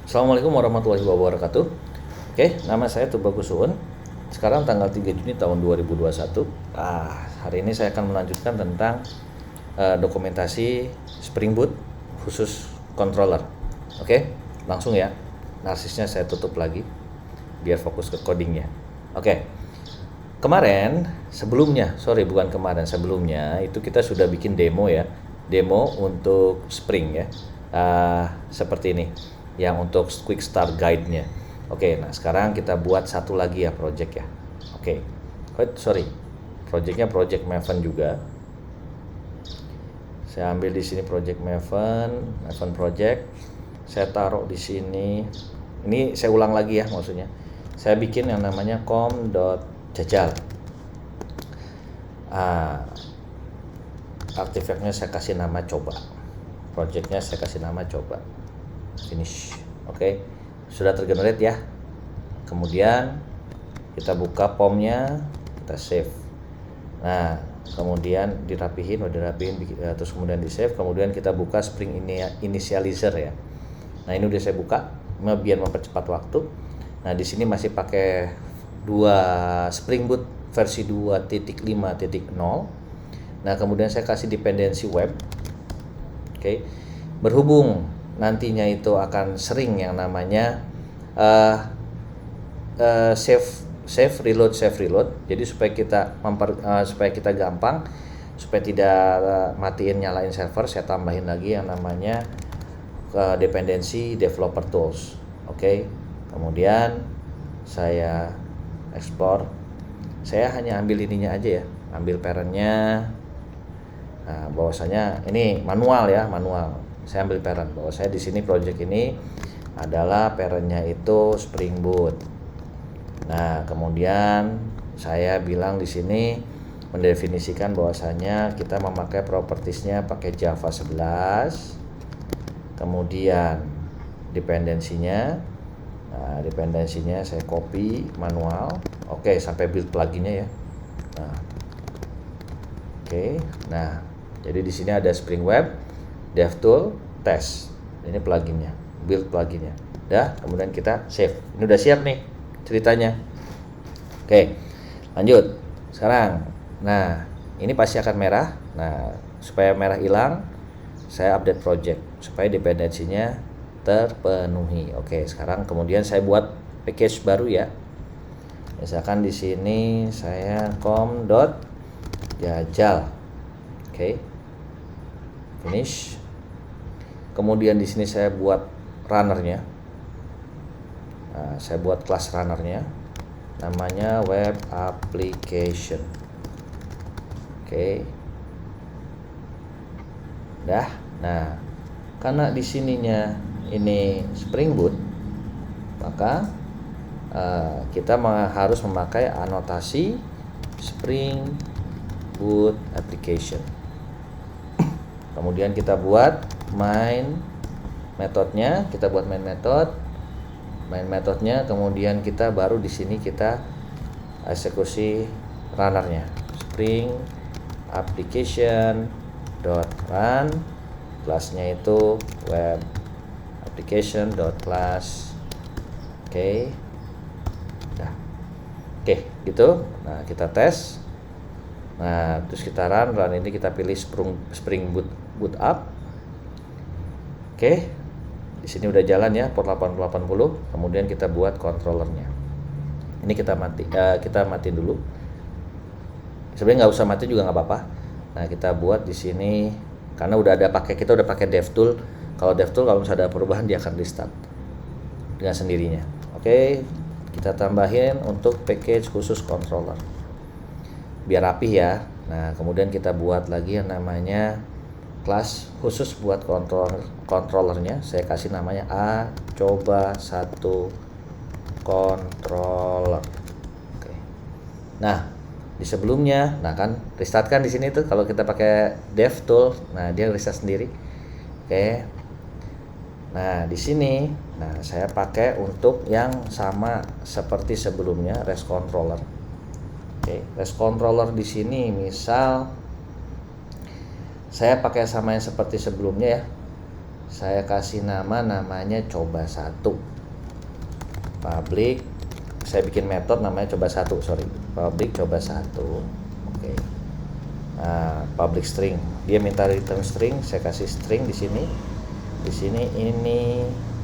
Assalamualaikum warahmatullahi wabarakatuh. Oke, nama saya Tubagus Suwun. Sekarang tanggal 3 Juni tahun 2021. Hari ini saya akan melanjutkan tentang dokumentasi Spring Boot khusus controller. Oke, langsung ya. Narsisnya saya tutup lagi biar fokus ke codingnya. Oke. Sebelumnya itu kita sudah bikin demo ya. Demo untuk Spring ya. Seperti ini. Yang untuk quick start guide-nya. Oke, nah sekarang kita buat satu lagi ya project ya. Oke. Project-nya project Maven juga. Saya ambil di sini project Maven project. Saya taruh di sini. Ini saya ulang lagi ya maksudnya. Saya bikin yang namanya com.jajal. Artifaknya saya kasih nama coba. Projectnya saya kasih nama coba. Finish. Oke. Sudah tergenerate ya. Kemudian kita buka POM-nya, kita save. Nah, kemudian dirapihin, terus kemudian di save, kemudian kita buka Spring Initializer ya. Nah, ini udah saya buka biar mempercepat waktu. Nah, di sini masih pakai Spring Boot versi 2.5.0. Nah, kemudian saya kasih dependensi web. Oke. Berhubung nantinya itu akan sering yang namanya save reload. Jadi supaya kita gampang, supaya tidak matiin nyalain server, saya tambahin lagi yang namanya dependensi developer tools. Oke. Kemudian saya ekspor. Saya hanya ambil ininya aja ya, ambil parent-nya. Nah, bahwasanya ini manual. Saya ambil parent, bahwa saya di sini project ini adalah parent-nya itu Spring Boot. Nah, kemudian saya bilang di sini mendefinisikan bahwasanya kita memakai propertiesnya pakai Java 11. Kemudian dependensinya. Nah, dependensinya saya copy manual. Oke, sampai build pluginnya ya. Nah. Oke. Nah, jadi di sini ada Spring Web, DevTool, Test. Ini pluginnya, build pluginnya. Kemudian kita save. Ini udah siap nih ceritanya. Oke, lanjut. Sekarang, nah ini pasti akan merah. Nah, supaya merah hilang, saya update project supaya dependensinya terpenuhi. Oke, sekarang kemudian saya buat package baru ya. Misalkan di sini saya com.jajal. Oke. Finish. Kemudian di sini saya buat runnernya. Nah, saya buat kelas runnernya, namanya web application. Oke. Nah, karena di sininya ini Spring Boot, maka kita harus memakai anotasi Spring Boot application. Kemudian kita buat main metodenya, main metodenya, kemudian kita baru di sini kita eksekusi runnernya, Spring application .run, kelasnya itu web application .class. Oke, gitu. Nah, kita tes. Nah, terus kita run ini kita pilih Spring Boot up. Oke. Di sini udah jalan ya, port 8080. Kemudian kita buat controllernya. Ini kita matiin dulu. Sebenarnya nggak usah mati juga nggak apa-apa. Nah, kita buat di sini karena kita udah pakai DevTool. Kalau DevTool kalau misalnya ada perubahan dia akan restart dengan sendirinya. Oke, kita tambahin untuk package khusus controller. Biar rapih ya. Nah, kemudian kita buat lagi yang namanya kelas khusus buat controllernya. Saya kasih namanya coba 1 controller. Oke. Nah, di sebelumnya, kan restart kan di sini tuh kalau kita pakai DevTool, nah dia restart sendiri. Oke. Nah, di sini, saya pakai untuk yang sama seperti sebelumnya, REST controller. Oke, REST controller di sini misal saya pakai sama yang seperti sebelumnya ya. saya kasih namanya coba satu. Public, saya bikin metode namanya coba satu, public coba satu. Oke. Nah, public string, dia minta return string, saya kasih string di sini. Di sini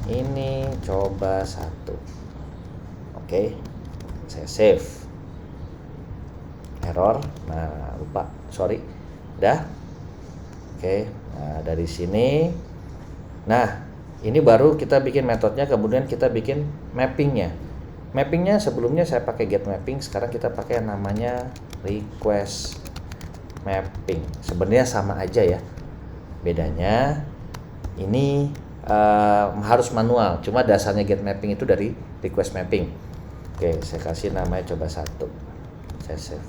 ini coba satu. Oke. Saya save. Error. Nah, lupa, sorry. Udah. Oke. Nah, dari sini. Nah, ini baru kita bikin metodenya, kemudian kita bikin mappingnya. Mappingnya sebelumnya saya pakai get mapping, sekarang kita pakai yang namanya request mapping. Sebenarnya sama aja ya. Bedanya ini harus manual, cuma dasarnya get mapping itu dari request mapping. Oke, saya kasih namanya coba satu. Saya save.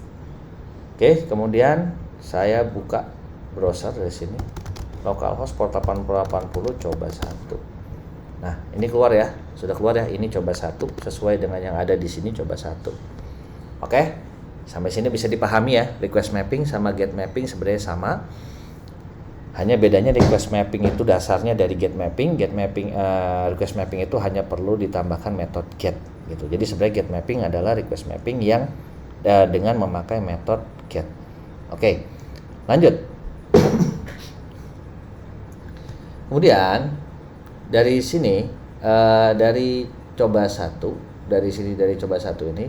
Oke, kemudian saya buka browser dari sini. Localhost port 8080 coba satu. Nah, ini keluar ya, sudah keluar ya. Ini coba satu sesuai dengan yang ada di sini, coba satu. Oke, sampai sini bisa dipahami ya. Request mapping sama get mapping sebenarnya sama. Hanya bedanya request mapping itu dasarnya dari get mapping. Request mapping itu hanya perlu ditambahkan metode get gitu. Jadi sebenarnya get mapping adalah request mapping yang dengan memakai metode get. Oke, lanjut. Kemudian dari sini dari coba satu ini.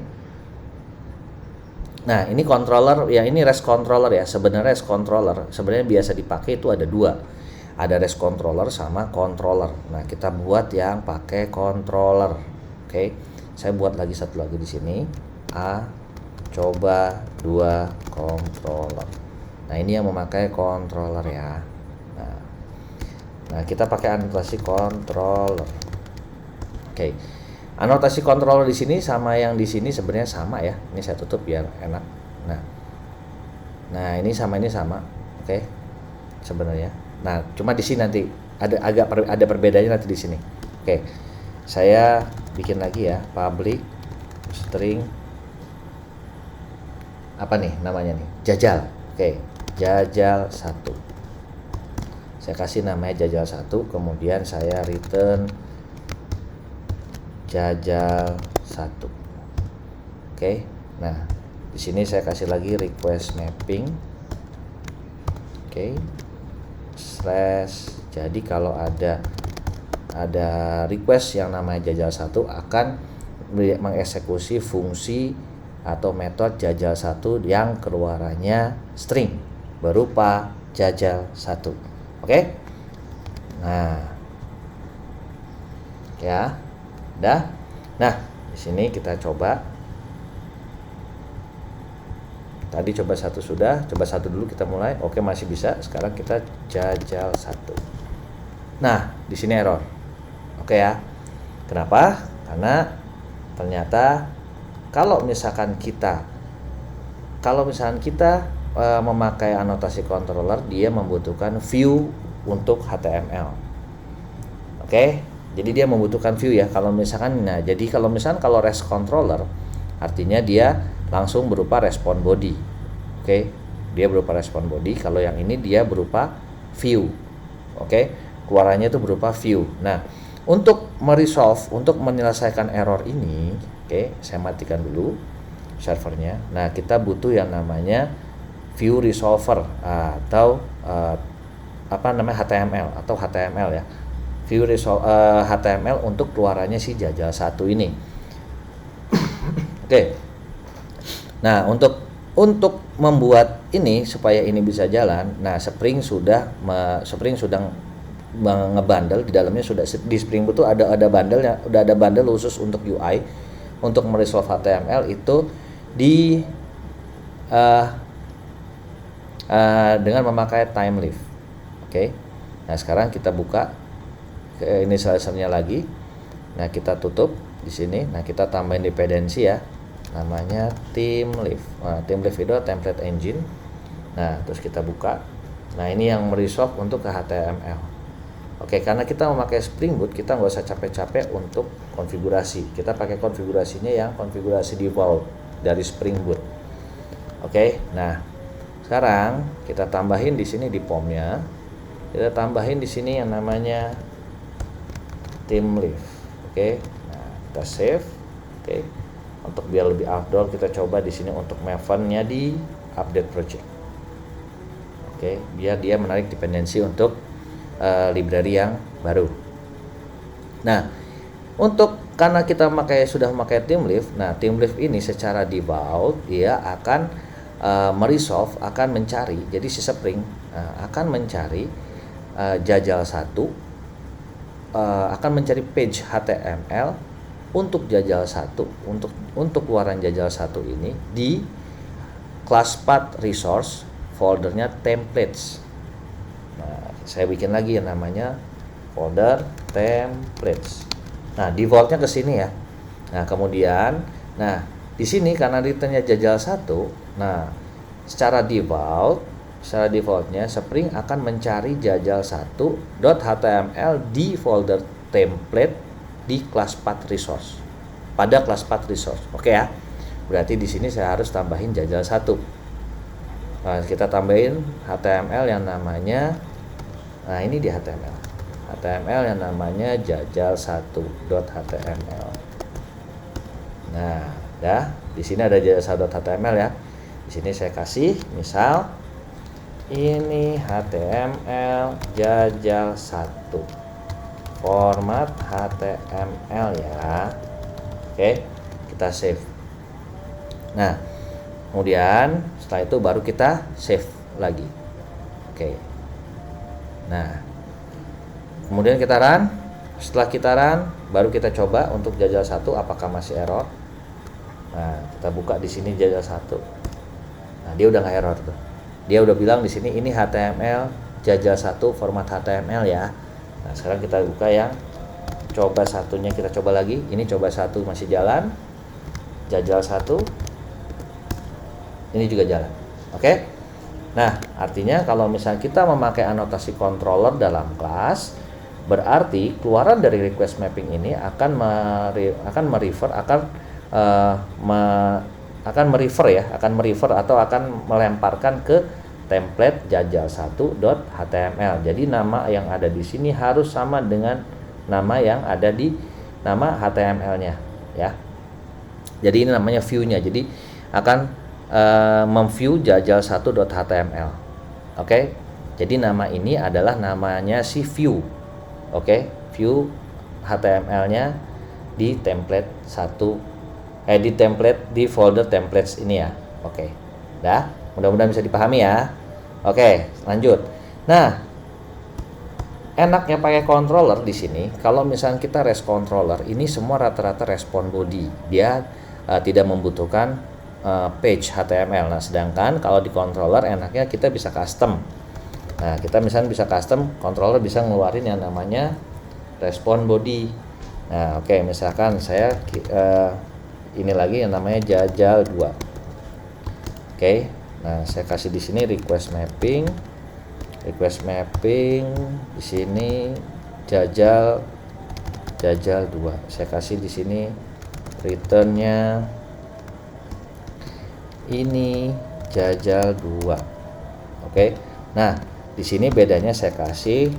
Nah, ini controller ya, ini REST controller ya. Sebenarnya REST controller sebenarnya biasa dipakai itu ada dua. Ada REST controller sama controller. Nah, kita buat yang pakai controller. Oke. Saya buat lagi satu lagi di sini. Coba 2 controller. Nah, ini yang memakai controller ya. Nah, kita pakai anotasi controller. Oke. Anotasi controller di sini sama yang di sini sebenarnya sama ya. Ini saya tutup biar enak. Nah, ini sama. Oke. Sebenarnya. Nah, cuma di sini nanti ada perbedaannya nanti di sini. Oke. Saya bikin lagi ya, public string apa nih namanya nih? Jajal. Oke. Jajal 1. Saya kasih namanya jajal 1, kemudian saya return jajal 1. Oke. Nah, di sini saya kasih lagi request mapping. Oke. / jadi kalau ada request yang namanya jajal 1 akan mengeksekusi fungsi atau metode jajal 1 yang keluarannya string berupa jajal 1. Oke. Nah. Ya. Udah. Nah, di sini kita coba. Tadi coba satu sudah, coba satu dulu kita mulai. Oke, masih bisa. Sekarang kita jajal 1. Nah, di sini error. Oke ya. Kenapa? Karena ternyata kalau misalkan kita memakai anotasi controller, dia membutuhkan view untuk HTML. Oke, jadi dia membutuhkan view ya. Kalau misalkan kalau REST controller, artinya dia langsung berupa respon body. Oke, dia berupa respon body. Kalau yang ini dia berupa view. Oke, keluarannya itu berupa view. Nah, untuk menyelesaikan error ini, oke, saya matikan dulu servernya. Nah, kita butuh yang namanya view resolver atau HTML atau HTML ya. View HTML untuk keluarannya si jajal 1 ini. Oke. Nah, untuk membuat ini supaya ini bisa jalan, nah Spring sudah ngebundle di dalamnya, sudah di Spring Boot tuh ada bundle, udah ada bundle khusus untuk UI untuk meresolve HTML itu dengan memakai TimeLift. Oke. Nah, sekarang kita buka ke initializer-nya lagi. Nah, kita tutup di sini. Nah, kita tambahin dependensi ya. Namanya TimeLift. Nah, TimeLift itu template engine. Nah, terus kita buka. Nah, ini yang meresolve untuk ke HTML. Oke, karena kita memakai Spring Boot, kita nggak usah capek-capek untuk konfigurasi. Kita pakai konfigurasinya yang konfigurasi default dari Spring Boot. Oke. Nah, sekarang kita tambahin di sini di POM-nya. kita tambahin di sini yang namanya TeamLift. Oke. Nah, kita save. Oke. Untuk biar lebih outdoor, kita coba di sini untuk Maven-nya di update project. Oke, biar dia menarik dependensi untuk library yang baru. Nah, karena kita sudah memakai TeamLift, nah TeamLift ini secara default dia akan meresolve, akan mencari, jadi si Spring akan mencari jajal 1, akan mencari page HTML untuk jajal 1, untuk keluaran jajal 1 ini di class path resource foldernya templates. Nah, saya bikin lagi yang namanya folder templates. Nah, defaultnya ke sini ya. Nah, kemudian, di sini karena returnnya jajal 1, nah, secara defaultnya Spring akan mencari jajal 1.html di folder template di class path resource. Pada class path resource. Oke ya. Berarti di sini saya harus tambahin jajal 1. Nah, kita tambahin HTML yang namanya, nah ini di HTML yang namanya jajal 1.html. Nah, ya, di sini ada jajal 1.html ya. Di sini saya kasih misal ini HTML jajal 1. Format HTML ya. Oke, kita save. Nah, kemudian setelah itu baru kita save lagi. Oke. Nah, kemudian kita run. Setelah kita run, baru kita coba untuk jajal 1 apakah masih error. Nah, kita buka di sini jajal 1. Nah, dia udah nggak error tuh. Dia udah bilang di sini ini HTML jajal 1 format HTML ya. Nah, sekarang kita buka yang coba satunya, kita coba lagi. Ini coba 1 masih jalan. Jajal 1 ini juga jalan. Oke. Nah, artinya kalau misalnya kita memakai anotasi controller dalam kelas, berarti keluaran dari request mapping ini akan merefer atau akan melemparkan ke template jajal 1.html. Jadi nama yang ada di sini harus sama dengan nama yang ada di nama HTML-nya ya. Jadi ini namanya view-nya. Jadi akan memview jajal 1.html. Oke. Jadi nama ini adalah namanya si view. Oke, view HTML-nya di template 1 di folder templates ini ya. Oke. Dah, mudah-mudahan bisa dipahami ya. Oke, lanjut. Nah, enaknya pakai controller di sini, kalau misalnya kita REST controller, ini semua rata-rata respon body. Dia tidak membutuhkan page HTML. Nah, sedangkan kalau di controller enaknya kita bisa custom. Nah, kita misalnya bisa custom, controller bisa ngeluarin yang namanya respon body. Nah, oke, misalkan saya ini lagi yang namanya jajal 2. Oke. Nah, saya kasih di sini request mapping di sini jajal 2. Saya kasih di sini returnnya ini jajal 2. Oke. Nah, di sini bedanya saya kasih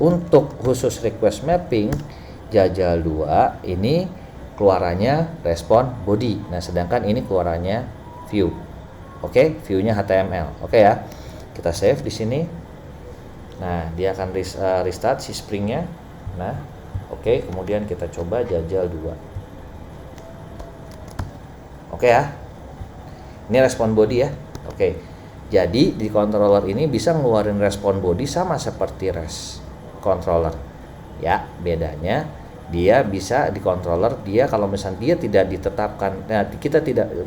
untuk khusus request mapping jajal 2 ini keluarannya respon body. Nah, sedangkan ini keluarannya view. Oke, view-nya HTML. Oke ya. Kita save di sini. Nah, dia akan restart si Spring-nya. Nah, oke, kemudian kita coba jajal 2. Oke ya. Ini respon body ya. Oke. Jadi di controller ini bisa ngeluarin respon body sama seperti REST controller. Ya, bedanya dia bisa di controller dia kalau misalnya dia tidak ditetapkan,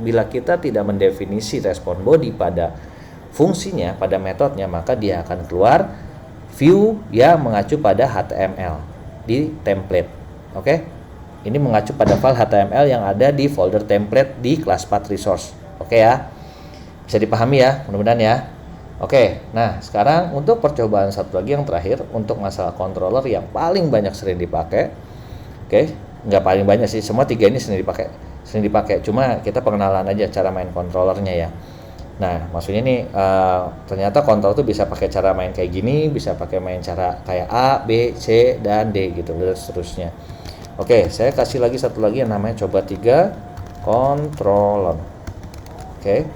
bila kita tidak mendefinisi respon body pada fungsinya, pada metodenya, maka dia akan keluar view yang mengacu pada HTML di template. Oke. Ini mengacu pada file HTML yang ada di folder template di class path resource. Oke ya. Bisa dipahami ya, mudah-mudahan ya. Oke, nah sekarang untuk percobaan satu lagi yang terakhir untuk masalah controller yang paling banyak sering dipakai. Oke, nggak paling banyak sih, semua tiga ini sering dipakai. Cuma kita pengenalan aja cara main controllernya ya. Nah, maksudnya nih ternyata kontrol tuh bisa pakai cara main kayak gini, bisa pakai main cara kayak A, B, C, dan D gitu, dan seterusnya. Oke, saya kasih lagi satu lagi yang namanya coba 3 controller. Oke.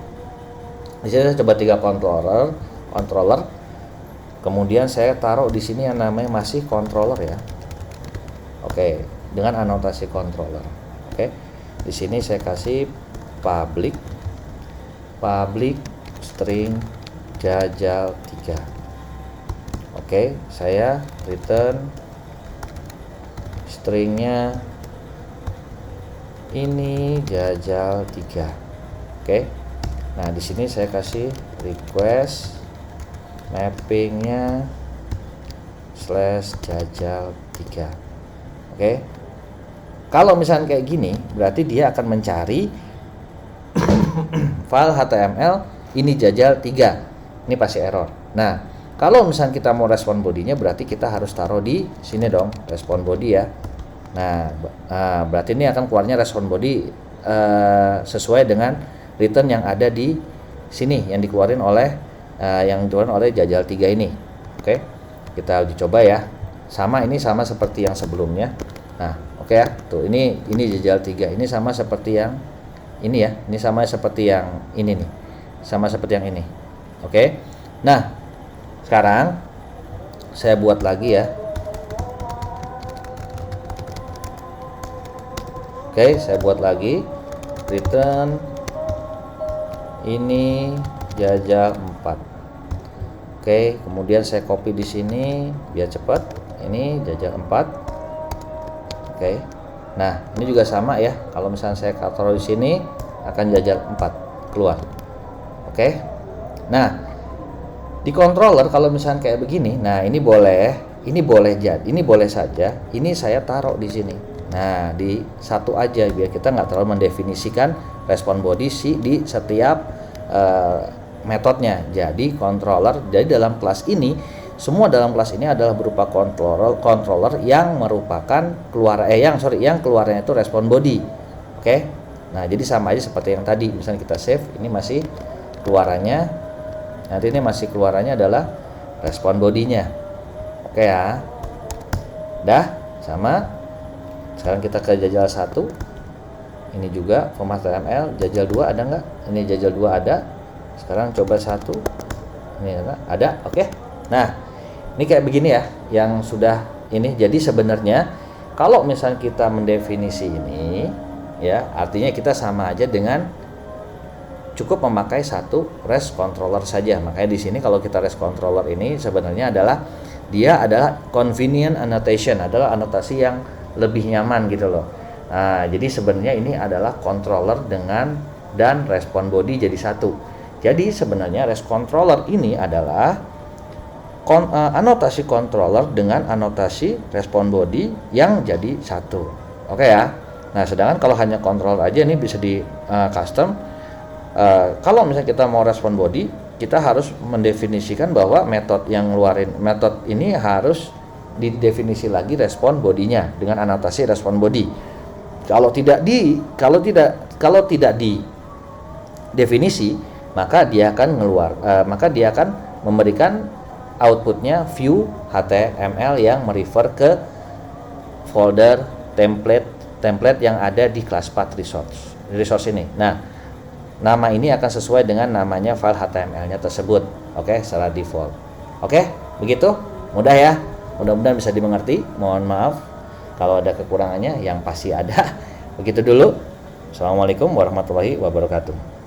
Di sini saya coba 3 controller. Kemudian saya taruh di sini yang namanya masih controller ya. Oke, dengan anotasi controller. Oke. Di sini saya kasih public string jajal 3. Oke, saya return stringnya ini jajal 3. Oke. Nah, di sini saya kasih request mappingnya /jajal 3. Oke. Kalau misalnya kayak gini, berarti dia akan mencari file HTML ini jajal 3. Ini pasti error. Nah, kalau misalnya kita mau respon bodinya, berarti kita harus taruh di sini dong, respon body ya. Nah, berarti ini akan keluarnya respon body sesuai dengan return yang ada di sini yang dikeluarin oleh jajal 3 ini. Oke. Kita uji coba ya. Ini sama seperti yang sebelumnya. Nah, oke ya. Tuh, ini jajal 3. Ini sama seperti yang ini ya. Ini sama seperti yang ini nih. Sama seperti yang ini. Oke. Nah, sekarang saya buat lagi ya. Oke, saya buat lagi return ini jajal 4. Oke, kemudian saya copy di sini biar cepat. Ini jajal 4. Oke. Nah, ini juga sama ya. Kalau misalnya saya taruh di sini akan jajal 4 keluar. Oke. Nah, di controller kalau misalnya kayak begini, nah ini boleh saja. Ini saya taruh di sini. Nah, di satu aja biar kita nggak terlalu mendefinisikan respon body di setiap metodenya. Jadi dalam kelas ini, semua dalam kelas ini adalah berupa controller yang merupakan yang keluarnya itu respon body. Oke. Nah, jadi sama aja seperti yang tadi. Misalnya kita save, ini masih keluarannya. Nanti ini masih keluarannya adalah respon bodinya. Oke ya. Dah, sama. Sekarang kita ke jajal 1. Ini juga format HTML. Jajal 2 ada nggak? Ini jajal 2 ada. Sekarang coba 1. Ini ada. Oke. Nah, ini kayak begini ya yang sudah ini. Jadi sebenarnya kalau misalnya kita mendefinisi ini ya, artinya kita sama aja dengan cukup memakai satu REST controller saja. Makanya di sini kalau kita REST controller ini sebenarnya adalah convenient annotation, adalah anotasi yang lebih nyaman gitu loh. Nah, jadi sebenarnya ini adalah controller dan respon body jadi satu. Jadi sebenarnya REST controller ini adalah anotasi controller dengan anotasi respon body yang jadi satu. Oke ya. Nah, sedangkan kalau hanya controller aja ini bisa di custom. Kalau misalnya kita mau respon body, kita harus mendefinisikan bahwa metode ini harus didefinisi lagi respon bodinya dengan anotasi respon body. Kalau tidak di definisi, maka dia akan memberikan outputnya view HTML yang merefer ke folder template yang ada di class path resource ini. Nah, nama ini akan sesuai dengan namanya file HTML-nya tersebut. Oke, secara default. Oke, begitu? Mudah ya? Mudah-mudahan bisa dimengerti. Mohon maaf kalau ada kekurangannya, yang pasti ada. Begitu dulu. Assalamualaikum warahmatullahi wabarakatuh.